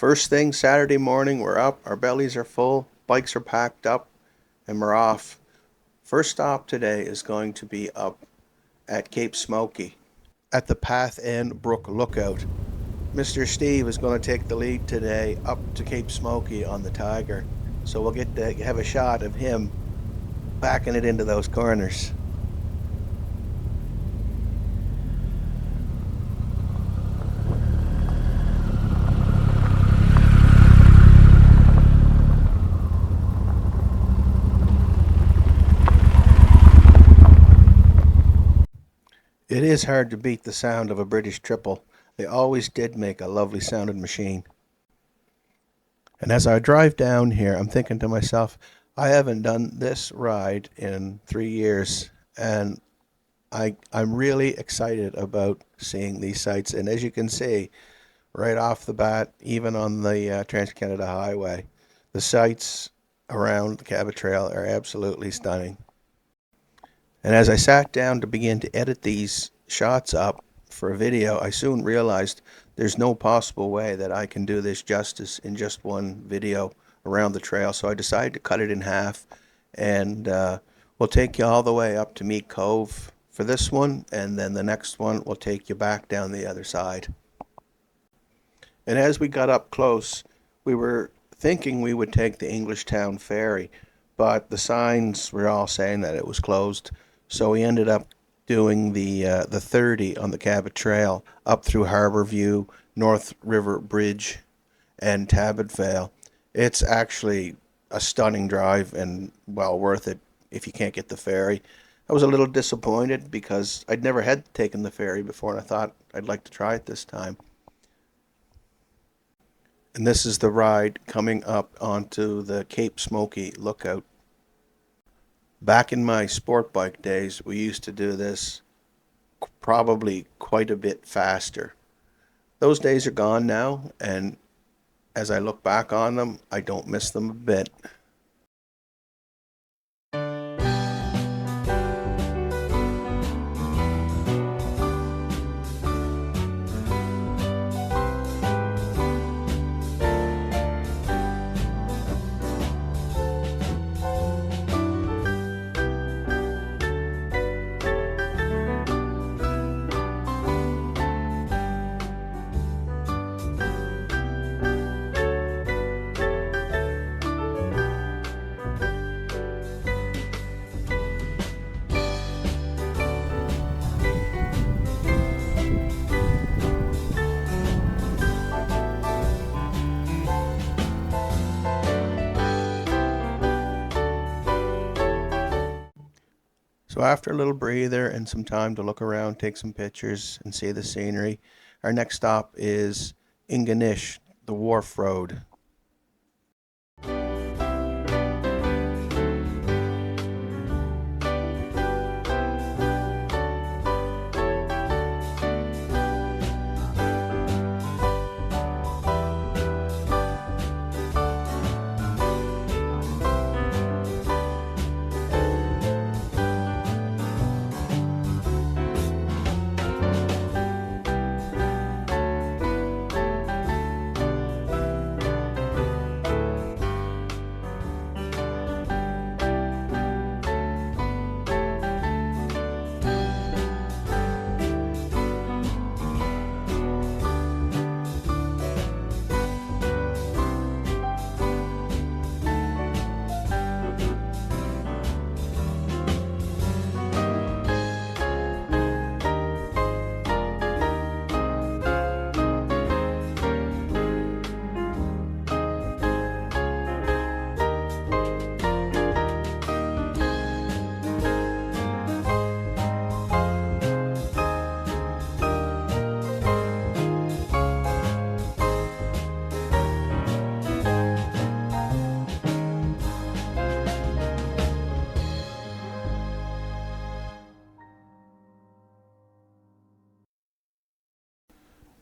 First thing Saturday morning, we're up, our bellies are full, bikes are packed up, and we're off. First stop today is going to be up at Cape Smoky at the Path End Brook Lookout. Mr. Steve is going to take the lead today up to Cape Smoky on the Tiger, so we'll get to have a shot of him backing it into those corners. It is hard to beat the sound of a British triple. They always did make a lovely sounding machine. And as I drive down here, I'm thinking to myself, I haven't done this ride in 3 years, and I'm really excited about seeing these sights. And as you can see, right off the bat, even on the Trans-Canada Highway, the sights around the Cabot Trail are absolutely stunning. And as I sat down to begin to edit these shots up for a video, I soon realized there's no possible way that I can do this justice in just one video around the trail. So I decided to cut it in half, and we'll take you all the way up to meet Cove for this one, and then the next one will take you back down the other side. And as we got up close, we were thinking we would take the Englishtown ferry, but the signs were all saying that it was closed. So we ended up doing the 30 on the Cabot Trail up through Harbour View, North River Bridge, and Tabard Vale. It's actually a stunning drive and well worth it if you can't get the ferry. I was a little disappointed because I'd never had taken the ferry before, and I thought I'd like to try it this time. And this is the ride coming up onto the Cape Smoky Lookout. Back in my sport bike days, we used to do this probably quite a bit faster. Those days are gone now, and as I look back on them, I don't miss them a bit. So after a little breather and some time to look around, take some pictures, and see the scenery, our next stop is Ingonish, the Wharf Road.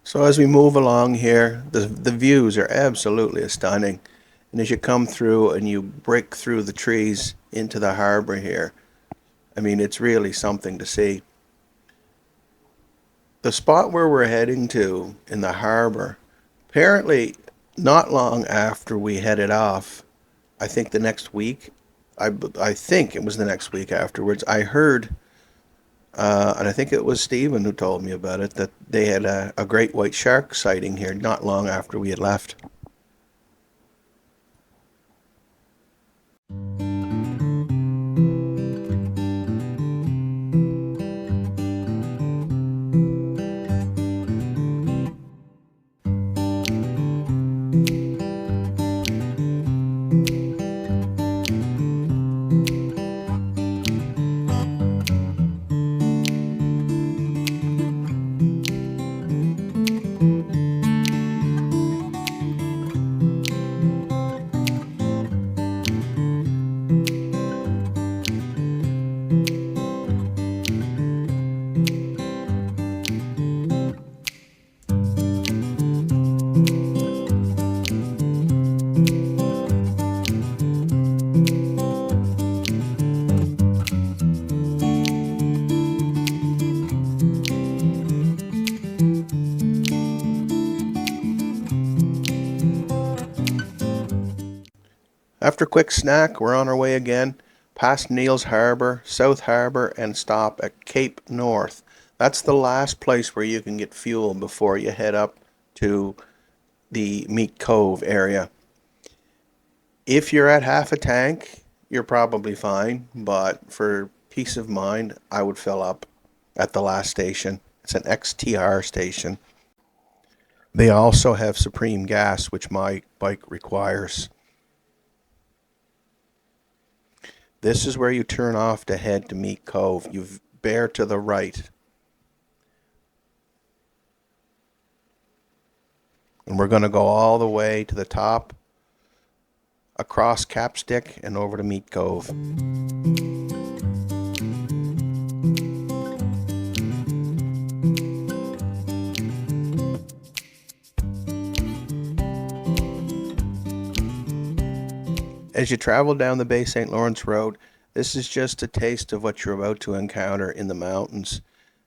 So as we move along here, the views are absolutely stunning. And as you come through and you break through the trees into the harbor here, I mean, it's really something to see. The spot where we're heading to in the harbor, apparently Not long after we headed off, I think the next week, I think it was the next week afterwards, I heard, and I think it was Stephen who told me about it, that they had a great white shark sighting here not long after we had left. After a quick snack, we're on our way again, past Neal's Harbour, South Harbour, and stop at Cape North. That's the last place where you can get fuel before you head up to the Meat Cove area. If you're at half a tank, you're probably fine, but for peace of mind, I would fill up at the last station. It's an XTR station. They also have Supreme Gas, which my bike requires. This is where you turn off to head to Meat Cove. You bear to the right. And we're going to go all the way to the top, across Capstick, and over to Meat Cove. As you travel down the Bay St. Lawrence Road, this is just a taste of what you're about to encounter in the mountains.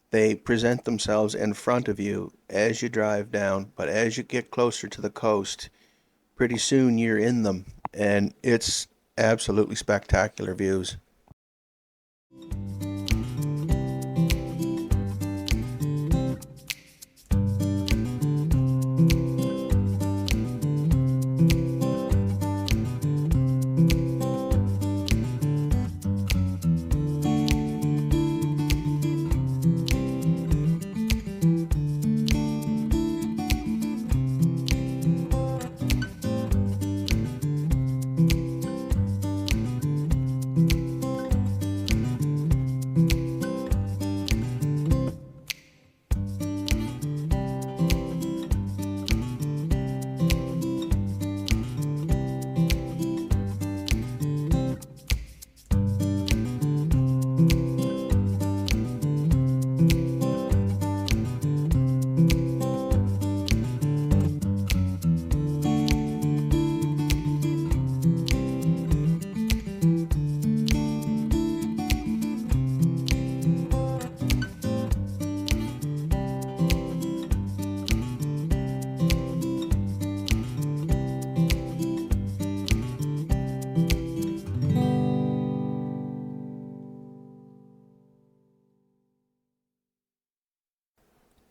They present themselves in front of you as you drive down, but as you get closer to the coast, pretty soon you're in them, and it's absolutely spectacular views.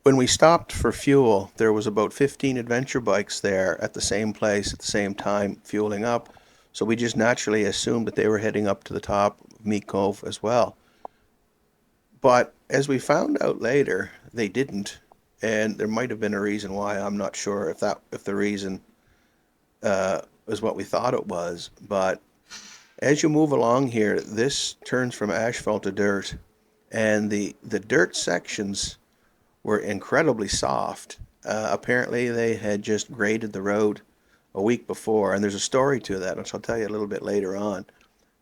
When we stopped for fuel, there was about 15 adventure bikes there at the same place at the same time, fueling up. So we just naturally assumed that they were heading up to the top of Meat Cove as well. But as we found out later, they didn't, and there might have been a reason why. I'm not sure if the reason is what we thought it was. But as you move along here, this turns from asphalt to dirt, and the dirt sections were incredibly soft. Apparently, they had just graded the road a week before, and there's a story to that, which I'll tell you a little bit later on.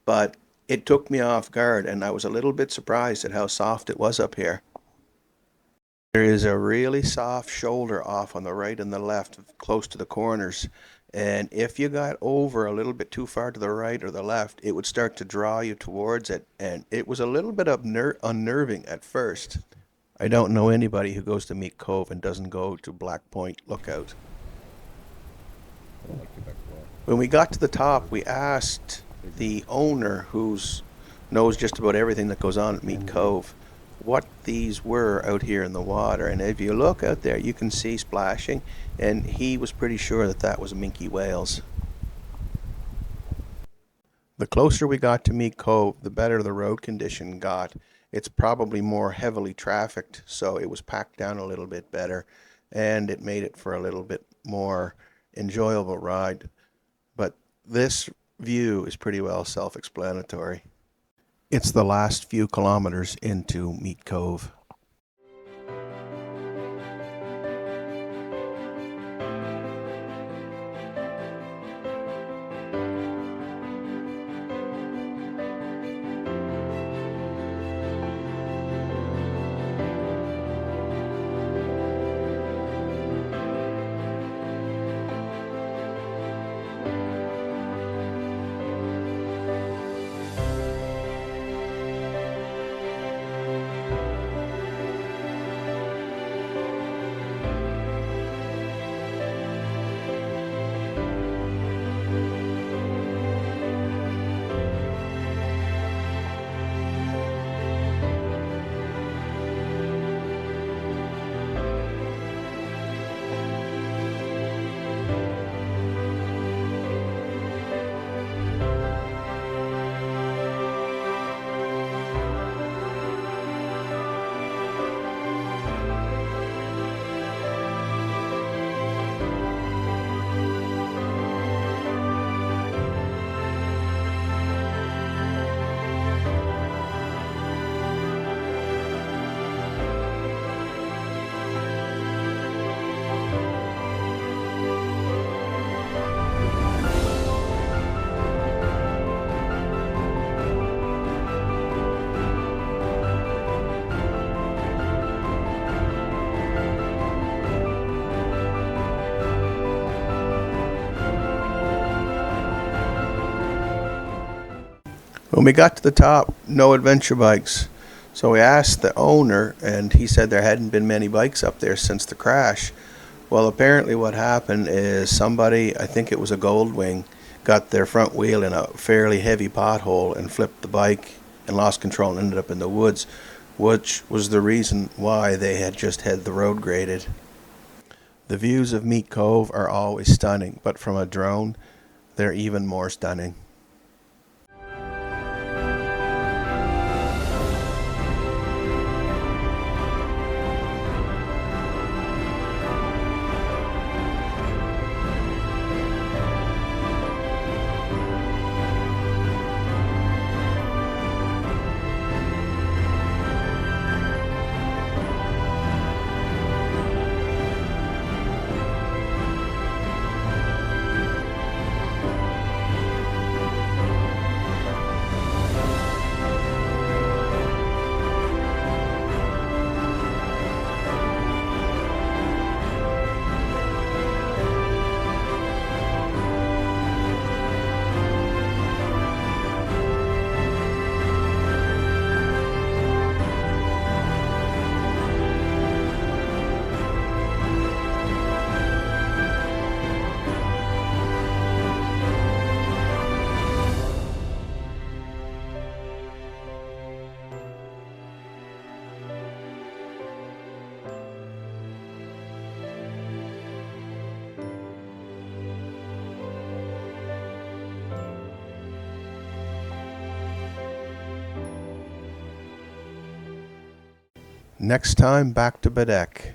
But it took me off guard, and I was a little bit surprised at how soft it was up here. There is a really soft shoulder off on the right and the left, close to the corners. And if you got over a little bit too far to the right or the left, it would start to draw you towards it. And it was a little bit unnerving at first. I don't know anybody who goes to Meat Cove and doesn't go to Black Point Lookout. When we got to the top, we asked the owner, who knows just about everything that goes on at Meat Cove, what these were out here in the water. And if you look out there, you can see splashing, and he was pretty sure that that was minke whales. The closer we got to Meat Cove, the better the road condition got. It's probably more heavily trafficked, so it was packed down a little bit better, and it made it for a little bit more enjoyable ride. But this view is pretty well self-explanatory. It's the last few kilometers into Meat Cove. When we got to the top, no adventure bikes. So we asked the owner, and he said there hadn't been many bikes up there since the crash. Well, apparently what happened is somebody, I think it was a Goldwing, got their front wheel in a fairly heavy pothole and flipped the bike and lost control and ended up in the woods, which was the reason why they had just had the road graded. The views of Meat Cove are always stunning, but from a drone, they're even more stunning. Next time, back to Baddeck.